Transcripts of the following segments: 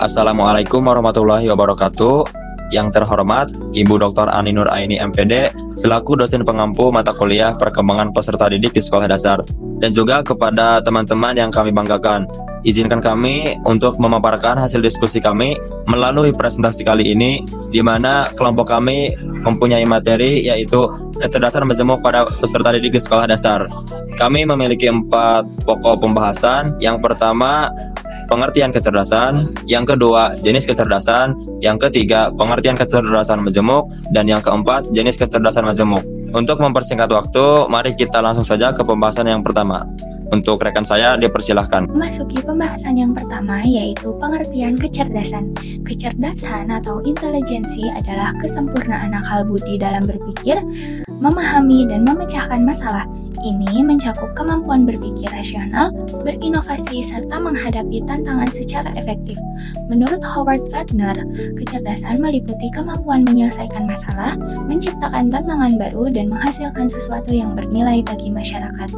Assalamualaikum warahmatullahi wabarakatuh. Yang terhormat Ibu Dr. Ani Nur Aini MPD selaku dosen pengampu mata kuliah perkembangan peserta didik di sekolah dasar, dan juga kepada teman-teman yang kami banggakan. Izinkan kami untuk memaparkan hasil diskusi kami melalui presentasi kali ini, di mana kelompok kami mempunyai materi yaitu kecerdasan majemuk pada peserta didik di sekolah dasar. Kami memiliki 4 pokok pembahasan. Yang pertama, pengertian kecerdasan, yang kedua jenis kecerdasan, yang ketiga pengertian kecerdasan majemuk, dan yang keempat jenis kecerdasan majemuk. Untuk mempersingkat waktu, mari kita langsung saja ke pembahasan yang pertama. Untuk rekan saya dipersilahkan. Memasuki pembahasan yang pertama, yaitu pengertian kecerdasan. Kecerdasan atau intelijensi adalah kesempurnaan akal budi dalam berpikir, memahami, dan memecahkan masalah. Ini mencakup kemampuan berpikir rasional, berinovasi, serta menghadapi tantangan secara efektif. Menurut Howard Gardner, kecerdasan meliputi kemampuan menyelesaikan masalah, menciptakan tantangan baru, dan menghasilkan sesuatu yang bernilai bagi masyarakat.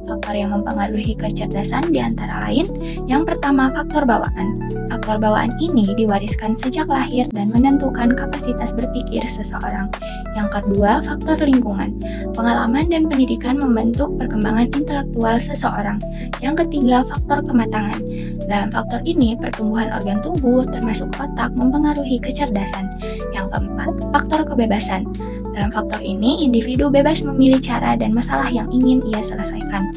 Faktor yang mempengaruhi kecerdasan diantara lain, yang pertama faktor bawaan. Faktor bawaan ini diwariskan sejak lahir dan menentukan kapasitas berpikir seseorang. Yang kedua, faktor lingkungan. Pengalaman dan pendidikan membentuk perkembangan intelektual seseorang. Yang ketiga, faktor kematangan. Dalam faktor ini, pertumbuhan organ tubuh termasuk otak mempengaruhi kecerdasan. Yang keempat, faktor kebebasan. Dalam faktor ini, individu bebas memilih cara dan masalah yang ingin ia selesaikan.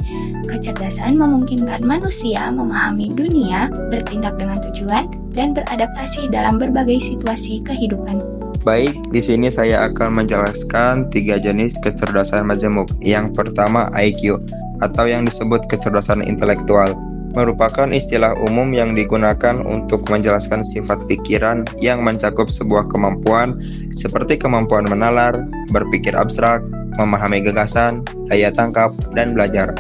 Kecerdasan memungkinkan manusia memahami dunia, bertindak dengan tujuan, dan beradaptasi dalam berbagai situasi kehidupan. Baik, di sini saya akan menjelaskan 3 jenis kecerdasan majemuk. Yang pertama, IQ atau yang disebut kecerdasan intelektual, merupakan istilah umum yang digunakan untuk menjelaskan sifat pikiran yang mencakup sebuah kemampuan seperti kemampuan menalar, berpikir abstrak, memahami gagasan, daya tangkap, dan belajar.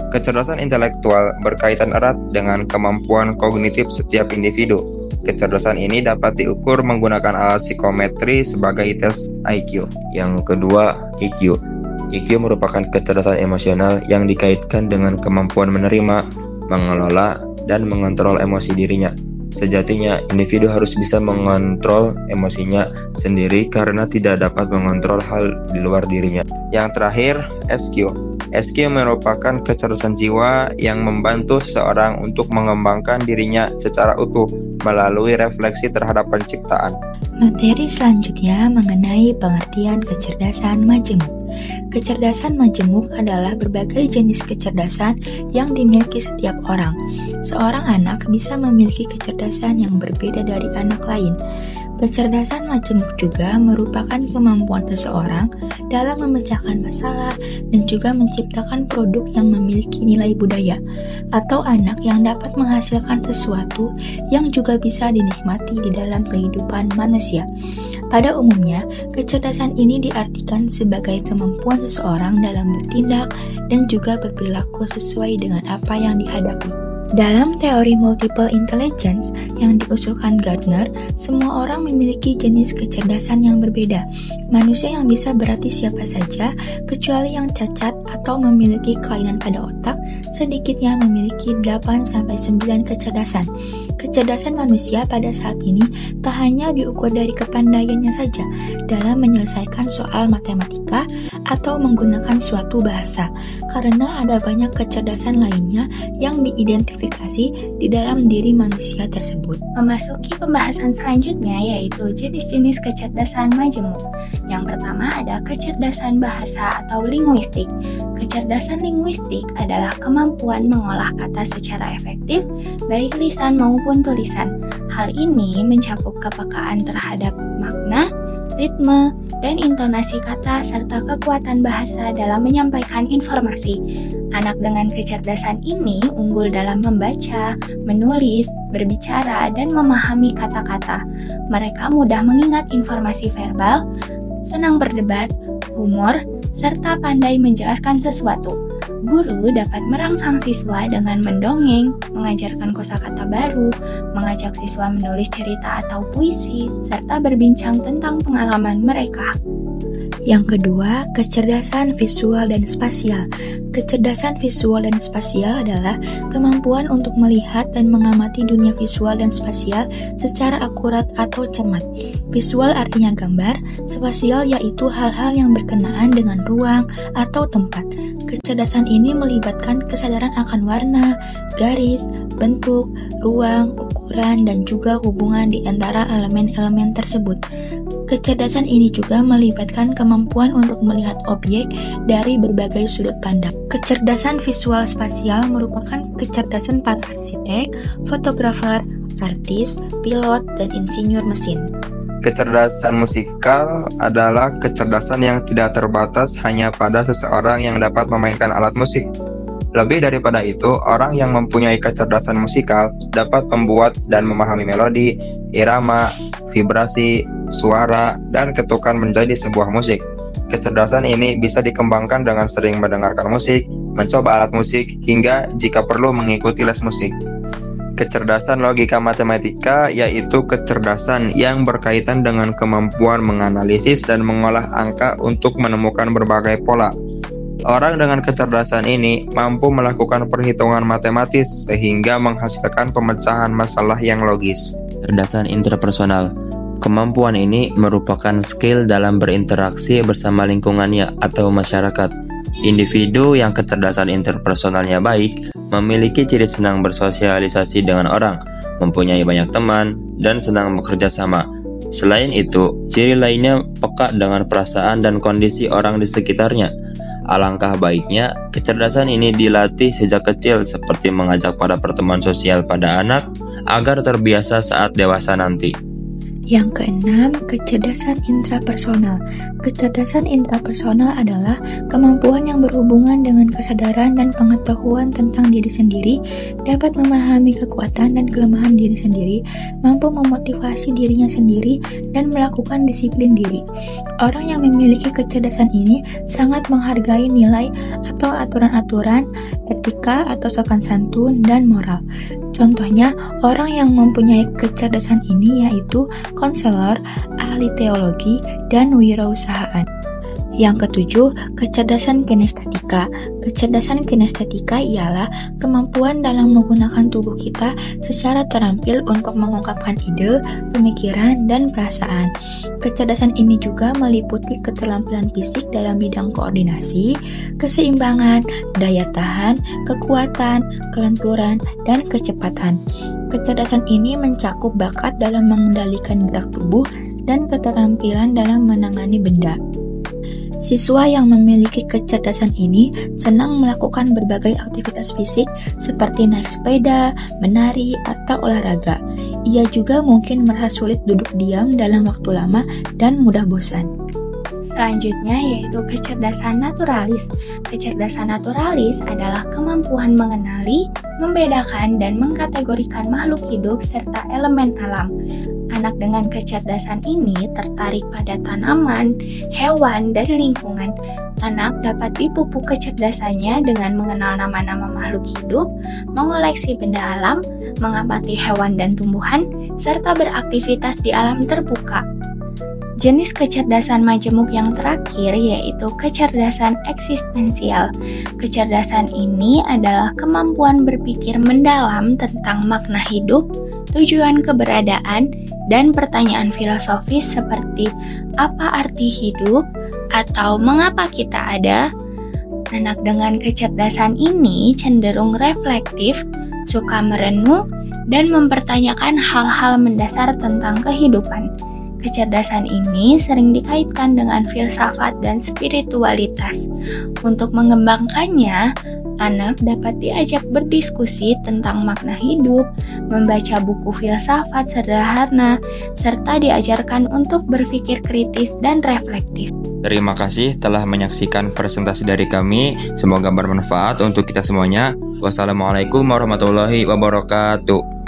Kecerdasan intelektual berkaitan erat dengan kemampuan kognitif setiap individu. Kecerdasan ini dapat diukur menggunakan alat psikometri sebagai tes IQ. Yang kedua, EQ. EQ merupakan kecerdasan emosional yang dikaitkan dengan kemampuan menerima, mengelola, dan mengontrol emosi dirinya. Sejatinya, individu harus bisa mengontrol emosinya sendiri karena tidak dapat mengontrol hal di luar dirinya. Yang terakhir, SQ. SQ merupakan kecerdasan jiwa yang membantu seseorang untuk mengembangkan dirinya secara utuh melalui refleksi terhadap penciptaan. Materi selanjutnya mengenai pengertian kecerdasan majemuk. Kecerdasan majemuk adalah berbagai jenis kecerdasan yang dimiliki setiap orang. Seorang anak bisa memiliki kecerdasan yang berbeda dari anak lain. Kecerdasan majemuk juga merupakan kemampuan seseorang dalam memecahkan masalah dan juga menciptakan produk yang memiliki nilai budaya, atau anak yang dapat menghasilkan sesuatu yang juga bisa dinikmati di dalam kehidupan manusia. Pada umumnya, kecerdasan ini diartikan sebagai kemampuan seseorang dalam bertindak dan juga berperilaku sesuai dengan apa yang dihadapi. Dalam teori multiple intelligence yang diusulkan Gardner, semua orang memiliki jenis kecerdasan yang berbeda. Manusia yang bisa berarti siapa saja, kecuali yang cacat atau memiliki kelainan pada otak, sedikitnya memiliki 8-9 kecerdasan. Kecerdasan manusia pada saat ini tak hanya diukur dari kepandaiannya saja dalam menyelesaikan soal matematika atau menggunakan suatu bahasa, karena ada banyak kecerdasan lainnya yang diidentifikasi di dalam diri manusia tersebut. Memasuki pembahasan selanjutnya, yaitu jenis-jenis kecerdasan majemuk. Yang pertama ada kecerdasan bahasa atau linguistik. Kecerdasan linguistik adalah kemampuan mengolah kata secara efektif, baik lisan maupun tulisan. Hal ini mencakup kepekaan terhadap makna, ritme, dan intonasi kata serta kekuatan bahasa dalam menyampaikan informasi. Anak dengan kecerdasan ini unggul dalam membaca, menulis, berbicara, dan memahami kata-kata. Mereka mudah mengingat informasi verbal, senang berdebat, humor, serta pandai menjelaskan sesuatu. Guru dapat merangsang siswa dengan mendongeng, mengajarkan kosakata baru, mengajak siswa menulis cerita atau puisi, serta berbincang tentang pengalaman mereka. Yang kedua, kecerdasan visual dan spasial. Kecerdasan visual dan spasial adalah kemampuan untuk melihat dan mengamati dunia visual dan spasial secara akurat atau cermat. Visual artinya gambar, spasial yaitu hal-hal yang berkenaan dengan ruang atau tempat. Kecerdasan ini melibatkan kesadaran akan warna, garis, bentuk, ruang, ukuran, dan juga hubungan di antara elemen-elemen tersebut. Kecerdasan ini juga melibatkan kemampuan untuk melihat objek dari berbagai sudut pandang. Kecerdasan visual spasial merupakan kecerdasan para arsitek, fotografer, artis, pilot, dan insinyur mesin. Kecerdasan musikal adalah kecerdasan yang tidak terbatas hanya pada seseorang yang dapat memainkan alat musik. Lebih daripada itu, orang yang mempunyai kecerdasan musikal dapat membuat dan memahami melodi, irama, vibrasi, suara, dan ketukan menjadi sebuah musik. Kecerdasan ini bisa dikembangkan dengan sering mendengarkan musik, mencoba alat musik, hingga jika perlu mengikuti les musik. Kecerdasan logika matematika yaitu kecerdasan yang berkaitan dengan kemampuan menganalisis dan mengolah angka untuk menemukan berbagai pola. Orang dengan kecerdasan ini mampu melakukan perhitungan matematis sehingga menghasilkan pemecahan masalah yang logis. Kecerdasan interpersonal. Kemampuan ini merupakan skill dalam berinteraksi bersama lingkungannya atau masyarakat. Individu yang kecerdasan interpersonalnya baik memiliki ciri senang bersosialisasi dengan orang, mempunyai banyak teman, dan senang bekerja sama. Selain itu, ciri lainnya peka dengan perasaan dan kondisi orang di sekitarnya. Alangkah baiknya, kecerdasan ini dilatih sejak kecil seperti mengajak pada pertemuan sosial pada anak agar terbiasa saat dewasa nanti. Yang keenam, kecerdasan intrapersonal. Kecerdasan intrapersonal adalah kemampuan yang berhubungan dengan kesadaran dan pengetahuan tentang diri sendiri, dapat memahami kekuatan dan kelemahan diri sendiri, mampu memotivasi dirinya sendiri, dan melakukan disiplin diri. Orang yang memiliki kecerdasan ini sangat menghargai nilai atau aturan-aturan, etika atau sopan santun, dan moral. Contohnya, orang yang mempunyai kecerdasan ini yaitu konselor, ahli teologi, dan wirausahaan. Yang ketujuh, kecerdasan kinestetika. Kecerdasan kinestetika ialah kemampuan dalam menggunakan tubuh kita secara terampil untuk mengungkapkan ide, pemikiran, dan perasaan. Kecerdasan ini juga meliputi keterampilan fisik dalam bidang koordinasi, keseimbangan, daya tahan, kekuatan, kelenturan, dan kecepatan. Kecerdasan ini mencakup bakat dalam mengendalikan gerak tubuh dan keterampilan dalam menangani benda. Siswa yang memiliki kecerdasan ini senang melakukan berbagai aktivitas fisik seperti naik sepeda, menari, atau olahraga. Ia juga mungkin merasa sulit duduk diam dalam waktu lama dan mudah bosan. Selanjutnya yaitu kecerdasan naturalis. Kecerdasan naturalis adalah kemampuan mengenali, membedakan, dan mengkategorikan makhluk hidup serta elemen alam. Anak dengan kecerdasan ini tertarik pada tanaman, hewan, dan lingkungan. Anak dapat dipupuk kecerdasannya dengan mengenal nama-nama makhluk hidup, mengoleksi benda alam, mengamati hewan dan tumbuhan, serta beraktivitas di alam terbuka. Jenis kecerdasan majemuk yang terakhir yaitu kecerdasan eksistensial. Kecerdasan ini adalah kemampuan berpikir mendalam tentang makna hidup, tujuan keberadaan, dan pertanyaan filosofis seperti apa arti hidup atau mengapa kita ada. Anak dengan kecerdasan ini cenderung reflektif, suka merenung, dan mempertanyakan hal-hal mendasar tentang kehidupan. Kecerdasan ini sering dikaitkan dengan filsafat dan spiritualitas. Untuk mengembangkannya, anak dapat diajak berdiskusi tentang makna hidup, membaca buku filsafat sederhana, serta diajarkan untuk berpikir kritis dan reflektif. Terima kasih telah menyaksikan presentasi dari kami. Semoga bermanfaat untuk kita semuanya. Wassalamualaikum warahmatullahi wabarakatuh.